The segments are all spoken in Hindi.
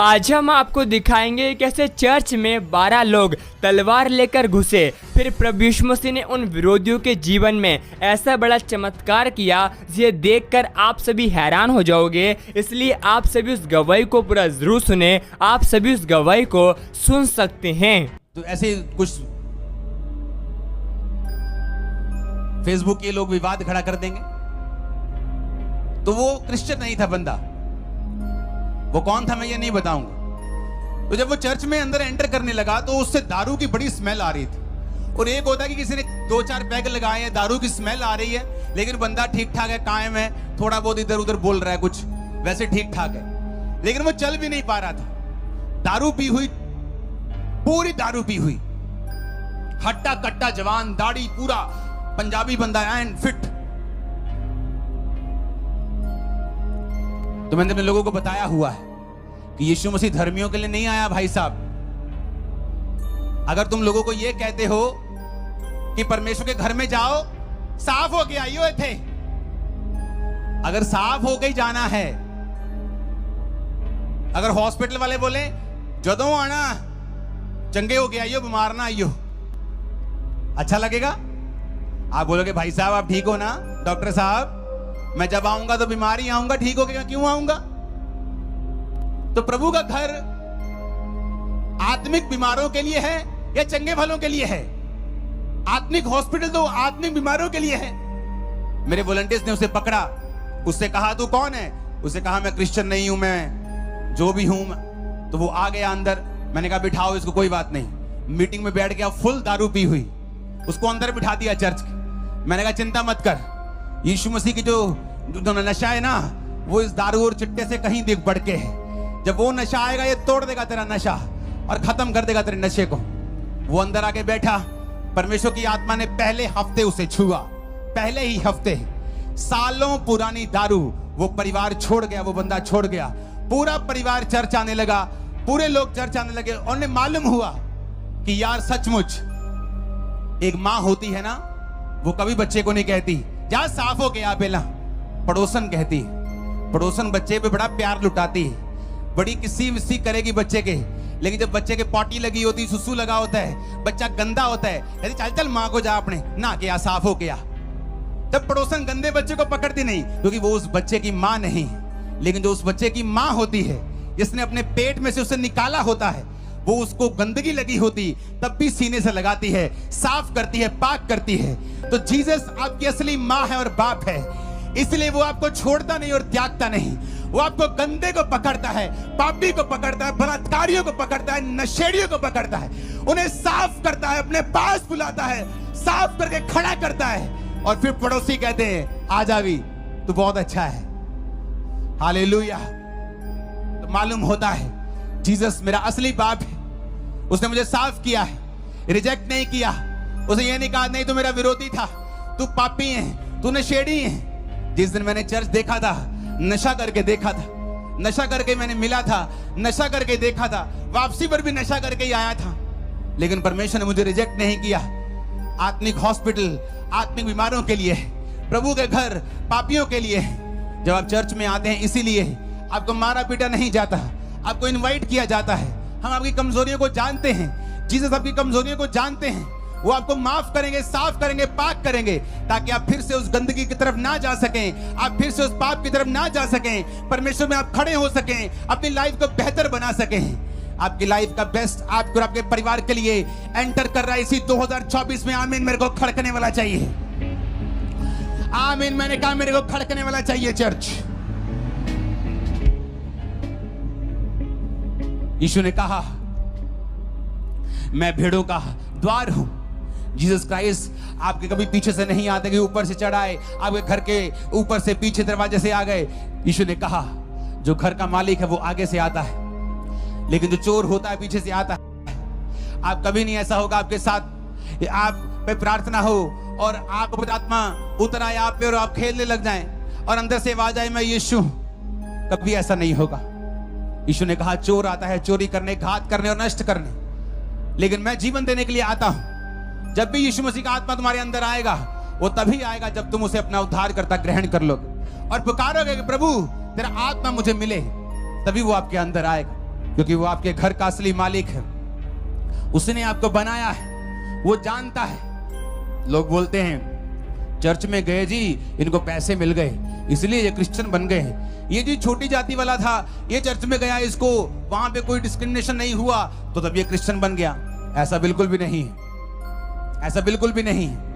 आज हम आपको दिखाएंगे कैसे चर्च में 12 लोग तलवार लेकर घुसे, फिर प्रभु यीशु मसीह ने उन विरोधियों के जीवन में ऐसा बड़ा चमत्कार किया जिसे देखकर आप सभी हैरान हो जाओगे। इसलिए आप सभी उस गवाही को पूरा जरूर सुने, आप सभी उस गवाही को सुन सकते हैं। तो ऐसे कुछ फेसबुक के लोग विवाद खड़ा कर देंगे। तो वो क्रिश्चियन नहीं था बंदा, वो कौन था मैं ये नहीं बताऊंगा। तो जब वो चर्च में अंदर एंटर करने लगा तो उससे दारू की बड़ी स्मेल आ रही थी। और एक होता है कि किसी ने 2-4 पैग लगाए हैं, दारू की स्मेल आ रही है, लेकिन बंदा ठीक ठाक है, कायम है, थोड़ा बहुत इधर उधर बोल रहा है, कुछ वैसे ठीक ठाक है, लेकिन वो चल भी नहीं पा रहा था। दारू पी हुई, पूरी दारू पी हुई, हट्टा कट्टा जवान, दाढ़ी, पूरा पंजाबी बंदा एंड फिट। तो मैंने अपने लोगों को बताया हुआ है कि यीशु मसीह धर्मियों के लिए नहीं आया भाई साहब। अगर तुम लोगों को यह कहते हो कि परमेश्वर के घर में जाओ, साफ होके आइयो थे, अगर साफ होके ही जाना है, अगर हॉस्पिटल वाले बोले जदों आना चंगे होके आइयो, बीमार ना आइयो, अच्छा लगेगा? आप बोलोगे भाई साहब आप ठीक हो ना? डॉक्टर साहब मैं जब आऊंगा तो बीमार ही आऊंगा, ठीक हो गया क्यों आऊंगा? तो प्रभु का घर आत्मिक बीमारों के लिए है या चंगे भलों के लिए है? आत्मिक हॉस्पिटल तो आत्मिक बीमारों के लिए है। मेरे वॉलंटियर्स ने उसे पकड़ा, उससे कहा तू कौन है? उसे कहा मैं क्रिश्चियन नहीं हूं, मैं जो भी हूं। तो वो आ गया अंदर, मैंने कहा बिठाओ इसको, कोई बात नहीं। मीटिंग में बैठ गया, फुल दारू पी हुई, उसको अंदर बिठा दिया चर्च के। मैंने कहा चिंता मत कर, यीशु मसीह की जो नशा है ना, वो इस दारू और चिट्टे से कहीं दिख बढ़ के है। जब वो नशा आएगा ये तोड़ देगा तेरा नशा और खत्म कर देगा तेरे नशे को। वो अंदर आके बैठा, परमेश्वर की आत्मा ने पहले हफ्ते उसे छुआ, पहले ही हफ्ते। सालों पुरानी दारू वो परिवार छोड़ गया, वो बंदा छोड़ गया। पूरा परिवार चर्च आने लगा, पूरे लोग चर्च आने लगे। और उन्हें मालूम हुआ कि यार सचमुच एक माँ होती है ना, वो कभी बच्चे को नहीं कहती जा साफ हो गया, पहला पड़ोसन कहती है। पड़ोसन बच्चे पे बड़ा प्यार लुटाती है, बड़ी किसी विसी करेगी बच्चे के, लेकिन जब बच्चे के पॉटी लगी होती, सुसु लगा होता है, बच्चा गंदा होता है, कहती चल चल माँ को जा अपने ना गया, साफ हो गया। तब पड़ोसन गंदे बच्चे को पकड़ती नहीं, क्योंकि वो उस बच्चे की माँ नहीं। लेकिन जो उस बच्चे की माँ होती है, जिसने अपने पेट में से उसे निकाला होता है, वो उसको गंदगी लगी होती तब भी सीने से लगाती है, साफ करती है, पाक करती है। तो जीसस आपकी असली माँ है और बाप है, इसलिए वो आपको छोड़ता नहीं और त्यागता नहीं। वो आपको गंदे को पकड़ता है, पापी को पकड़ता है, बलात्कारियों को पकड़ता है, नशेड़ियों को पकड़ता है, उन्हें साफ करता है, अपने पास बुलाता है, साफ करके खड़ा करता है। और फिर पड़ोसी कहते हैं आ जावी तू बहुत अच्छा है, हालेलुया। तो मालूम होता है जीसस मेरा असली बाप है, उसने मुझे साफ किया है, रिजेक्ट नहीं किया। उसे ये नहीं कहा नहीं तू मेरा विरोधी था, तू पापी है, तू नशेड़ी है। जिस दिन मैंने चर्च देखा था, नशा करके देखा था, नशा करके मैंने मिला था, नशा करके देखा था, वापसी पर भी नशा करके ही आया था, लेकिन परमेश्वर ने मुझे रिजेक्ट नहीं किया। आत्मिक हॉस्पिटल आत्मिक बीमारों के लिए है, प्रभु के घर पापियों के लिए है। जब आप चर्च में आते हैं इसीलिए आपको मारा पीटा नहीं जाता, आपको इनवाइट किया जाता है। हम आपकी कमजोरियों को जानते हैं, जीसस आपकी कमजोरियों को जानते हैं, वो आपको माफ करेंगे, साफ करेंगे, पाक करेंगे, ताकि आप फिर से उस गंदगी की तरफ ना जा सकें, आप फिर से उस पाप की तरफ ना जा सकें, परमेश्वर में आप खड़े हो सकें, अपनी लाइफ को बेहतर बना सकें। आपकी लाइफ का बेस्ट आपको और आपके परिवार के लिए एंटर कर रहा है इसी 2024 में। आमीन। मेरे को खड़कने वाला चाहिए, आमीन। मैंने कहा मेरे को खड़कने वाला चाहिए चर्च। यीशु ने कहा मैं भेड़ों का द्वार हूं। जीसस क्राइस्ट आपके कभी पीछे से नहीं आते कि ऊपर से चढ़ाए, आपके घर के ऊपर से पीछे दरवाजे से आ गए। यीशु ने कहा जो घर का मालिक है वो आगे से आता है, लेकिन जो चोर होता है पीछे से आता है। आप कभी नहीं ऐसा होगा आपके साथ, आप पे प्रार्थना हो और आप पवित्र आत्मा उतर आए आप पे और आप खेलने लग जाएं और अंदर से आवाज आए मैं यीशु, कभी ऐसा नहीं होगा। यीशु ने कहा चोर आता है चोरी करने, घात करने और नष्ट करने, लेकिन मैं जीवन देने के लिए आता हूं। जब भी यीशु मसीह का आत्मा तुम्हारे अंदर आएगा, वो तभी आएगा जब तुम उसे अपना उद्धारकर्ता ग्रहण कर लोगे और पुकारोगे कि प्रभु तेरा आत्मा मुझे मिले, तभी वो आपके अंदर आएगा। क्योंकि वो आपके घर का असली मालिक है। उसने आपको बनाया है, वो जानता है। लोग बोलते हैं चर्च में गए जी, इनको पैसे मिल गए इसलिए ये क्रिश्चियन बन गए हैं। ये जी छोटी जाति वाला था, ये चर्च में गया, इसको वहां पे कोई डिस्क्रिमिनेशन नहीं हुआ तो तब ये क्रिश्चियन बन गया। ऐसा बिल्कुल भी नहीं है, ऐसा बिल्कुल भी नहीं है।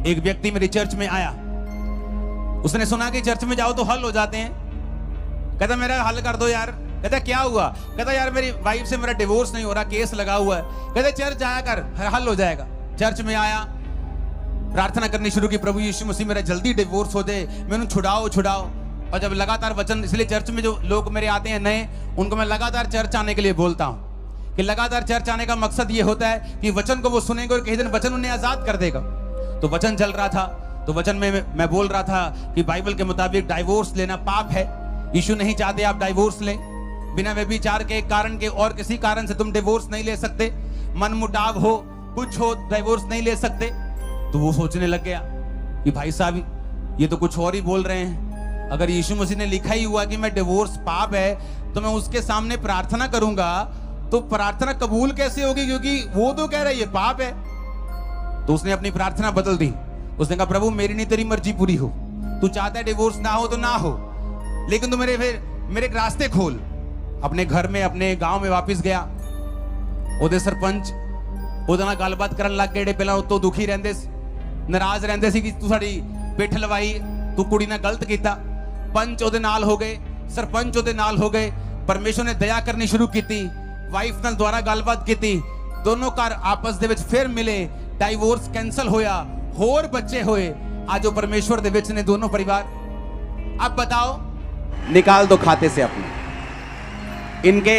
एक व्यक्ति मेरी चर्च में आया, उसने सुना कि चर्च में जाओ तो हल हो जाते हैं। कहता मेरा हल कर दो यार। कहता क्या हुआ? कहता यार मेरी वाइफ से मेरा डिवोर्स नहीं हो रहा, केस लगा हुआ है। कहता चर्च आया कर, हल हो जाएगा। चर्च में आया, प्रार्थना करनी शुरू की, प्रभु यीशु मसीह मेरा जल्दी डिवोर्स हो जाए, मैंने छुड़ाओ छुड़ाओ। और जब लगातार वचन, इसलिए चर्च में जो लोग मेरे आते हैं नए, उनको मैं लगातार चर्च आने के लिए बोलता हूं कि लगातार चर्च आने का मकसद ये होता है कि वचन को वो सुनेंगे और किसी दिन वचन उन्हें आजाद कर देगा। तो वचन चल रहा था, तो वचन में मैं बोल रहा था कि बाइबल के मुताबिक डाइवोर्स लेना पाप है। यीशु नहीं चाहते आप डाइवोर्स लें। बिना व्यभिचार के कारण के और किसी कारण से तुम डिवोर्स नहीं ले सकते। मनमुटाव हो, कुछ हो, डाइवोर्स नहीं ले सकते। तो वो सोचने लग गया कि भाई साहब ये तो कुछ और ही बोल रहे हैं। अगर यीशु मसीह ने लिखा ही हुआ कि मैं डिवोर्स पाप है, तो मैं उसके सामने प्रार्थना करूंगा तो प्रार्थना कबूल कैसे होगी, क्योंकि वो तो कह रहा है ये पाप है। तो उसने अपनी प्रार्थना बदल दी। उसने कहा प्रभु मेरी नहीं तेरी मर्जी पूरी हो, तू चाहता है डिवोर्स ना हो तो ना हो, लेकिन तू मेरे रास्ते खोल। अपने घर में, अपने गांव में वापस गया। ओदे सरपंच ਉਹਦੇ ਨਾਲ ਗੱਲਬਾਤ ਕਰਨ ਲੱਗ ਗਏ। ਪਹਿਲਾਂ ਉਤੋਂ ਦੁਖੀ ਰਹਿੰਦੇ ਸੀ, ਨਾਰਾਜ਼ ਰਹਿੰਦੇ ਸੀ ਕਿ ਤੂੰ ਸਾਡੀ ਪਿੱਠ ਲਵਾਈ, ਤੂੰ ਕੁੜੀ ਨਾਲ ਗਲਤ ਕੀਤਾ। ਪੰਚ ਉਹਦੇ ਨਾਲ ਹੋ ਗਏ, ਸਰਪੰਚ ਉਹਦੇ ਨਾਲ ਹੋ ਗਏ। ਪਰਮੇਸ਼ਰ ਨੇ ਦਇਆ ਕਰਨੀ ਸ਼ੁਰੂ ਕੀਤੀ, ਵਾਈਫ ਨਾਲ ਦੁਆਰਾ ਗੱਲਬਾਤ ਕੀਤੀ, ਦੋਨੋਂ ਘਰ ਆਪਸ ਦੇ ਵਿੱਚ ਫਿਰ ਮਿਲੇ, ਡਾਈਵੋਰਸ ਕੈਂਸਲ ਹੋਇਆ, ਹੋਰ ਬੱਚੇ ਹੋਏ। आज वो परमेश्वर दे विच ने दोनों परिवार। अब बताओ, निकाल दो खाते से अपने इनके,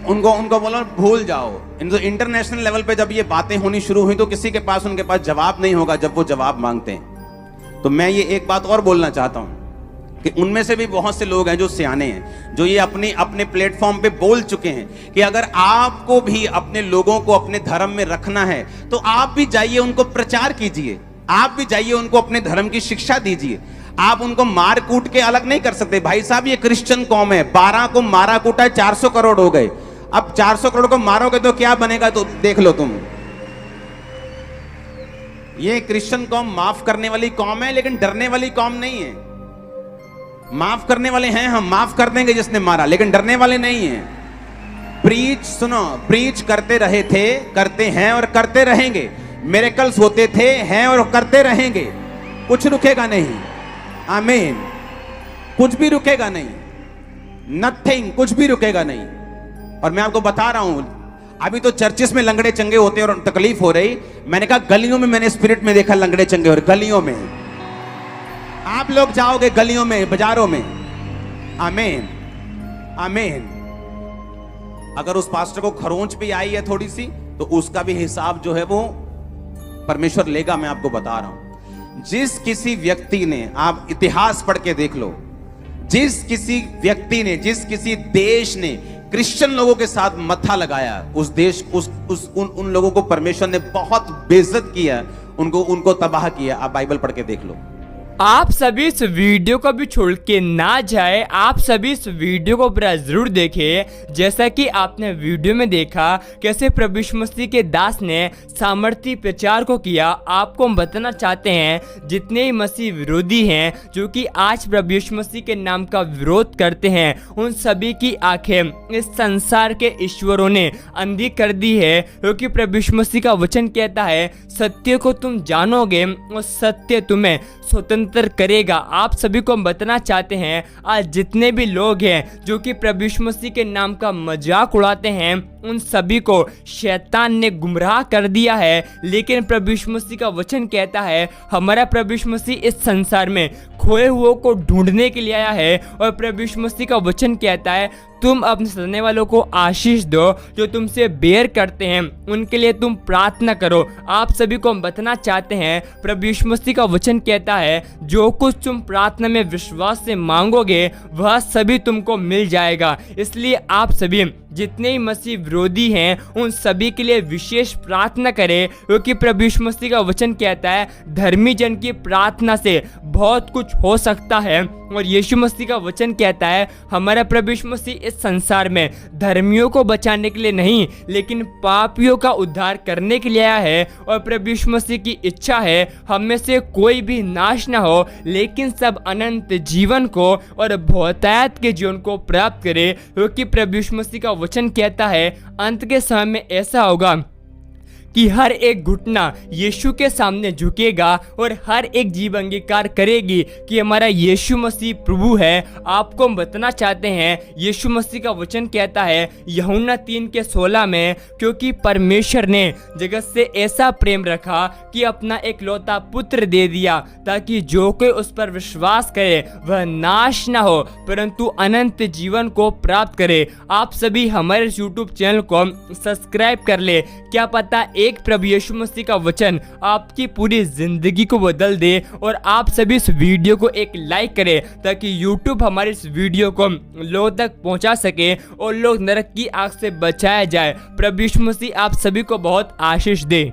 उनको बोलो भूल जाओ। इंटरनेशनल लेवल पे जब ये बातें होनी शुरू हुई तो किसी के पास उनके पास जवाब नहीं होगा जब वो जवाब मांगते हैं। तो मैं ये एक बात और बोलना चाहता हूं कि उनमें से भी बहुत से लोग हैं जो सियाने हैं, जो ये अपने प्लेटफॉर्म पे बोल चुके हैं कि अगर आपको भी अपने लोगों को अपने धर्म में रखना है तो आप भी जाइए, उनको प्रचार कीजिए, आप भी जाइए, उनको अपने धर्म की शिक्षा दीजिए। आप उनको मार कूट के अलग नहीं कर सकते। भाई साहब ये क्रिश्चियन कौम है, 12 को मारा कूटा 400 करोड़ हो गए। अब 400 करोड़ को मारोगे तो क्या बनेगा, तो देख लो तुम। ये क्रिश्चियन कौम माफ करने वाली कौम है, लेकिन डरने वाली कौम नहीं है। माफ करने वाले हैं हम, माफ कर देंगे जिसने मारा, लेकिन डरने वाले नहीं हैं। प्रीच, सुनो, प्रीच करते रहे थे, करते हैं और करते रहेंगे। मिरेकल्स होते थे, हैं और करते रहेंगे। कुछ रुकेगा नहीं। आमीन। कुछ भी रुकेगा नहीं, नथिंग, कुछ भी रुकेगा नहीं। और मैं आपको बता रहा हूं, अभी तो चर्चेस में लंगड़े चंगे होते और तकलीफ हो रही। मैंने कहा गलियों में मैंने स्पिरिट में देखा लंगड़े चंगे, और गलियों में आप लोग जाओगे, गलियों में, बाजारों में। आमीन, आमीन। अगर उस पास्टर को खरोंच भी आई है थोड़ी सी, तो उसका भी हिसाब जो है वो परमेश्वर लेगा। मैं आपको बता रहा हूं, जिस किसी व्यक्ति ने, आप इतिहास पढ़ के देख लो, जिस किसी व्यक्ति ने, जिस किसी देश ने क्रिश्चियन लोगों के साथ मत्था लगाया, उस देश, उन लोगों को परमेश्वर ने बहुत बेइज्जत किया, उनको तबाह किया। आप बाइबल पढ़ के देख लो। आप सभी इस वीडियो को भी छोड़ के ना जाए, आप सभी इस वीडियो को पूरा जरूर देखें। जैसा कि आपने वीडियो में देखा कैसे प्रभु यीशु मसीह के दास ने सामर्थ्य प्रचार को किया। आपको हम बताना चाहते हैं, जितने ही मसीह विरोधी हैं जो कि आज प्रभु यीशु मसीह के नाम का विरोध करते हैं, उन सभी की आंखें इस संसार के ईश्वरों ने अंधी कर दी है। क्योंकि प्रभु यीशु मसीह का वचन कहता है, सत्य को तुम जानोगे और सत्य तुम्हें स्वतंत्र करेगा। आप सभी को हम बताना चाहते हैं, आज जितने भी लोग हैं जो कि प्रभु यीशु मसीह के नाम का मजाक उड़ाते हैं, उन सभी को शैतान ने गुमराह कर दिया है। लेकिन प्रभु यीशु मसीह का वचन कहता है, हमारा प्रभु यीशु मसीह इस संसार में खोए हुओं को ढूंढने के लिए आया है। और प्रभु यीशु मसीह का वचन कहता है, तुम अपने सताने वालों को आशीष दो, जो तुमसे बैर करते हैं उनके लिए तुम प्रार्थना करो। आप सभी को हम बताना चाहते हैं, प्रभु यीशु मसीह का वचन कहता है, जो कुछ तुम प्रार्थना में विश्वास से मांगोगे वह सभी तुमको मिल जाएगा। इसलिए आप सभी जितने ही मसीह विरोधी हैं उन सभी के लिए विशेष प्रार्थना करें, क्योंकि प्रभु यीशु मसीह का वचन कहता है धर्मी जन की प्रार्थना से बहुत कुछ हो सकता है। और यीशु मसीह का वचन कहता है हमारा प्रभु यीशु मसीह इस संसार में धर्मियों को बचाने के लिए नहीं लेकिन पापियों का उद्धार करने के लिए आया है। और प्रभु यीशु मसीह की इच्छा है हम में से कोई भी नाश ना हो लेकिन सब अनंत जीवन को और बहुतायत के जीवन को प्राप्त करे, क्योंकि प्रभु यीशु मसीह का वचन कहता है अंत के समय में ऐसा होगा कि हर एक घुटना यीशु के सामने झुकेगा और हर एक जीव अंगीकार करेगी कि हमारा यीशु मसीह प्रभु है। आपको हम बताना चाहते हैं यीशु मसीह का वचन कहता है यूहन्ना 3:16 में, क्योंकि परमेश्वर ने जगत से ऐसा प्रेम रखा कि अपना एकलौता पुत्र दे दिया ताकि जो कोई उस पर विश्वास करे वह नाश ना हो परंतु अनंत जीवन को प्राप्त करे। आप सभी हमारे YouTube चैनल को सब्सक्राइब कर ले, क्या पता एक प्रभु यीशु मसीह का वचन आपकी पूरी जिंदगी को बदल दे। और आप सभी इस वीडियो को एक लाइक करें ताकि YouTube हमारे इस वीडियो को लोगों तक पहुंचा सके और लोग नरक की आग से बचाया जाए। प्रभु यीशु मसीह आप सभी को बहुत आशीष दे।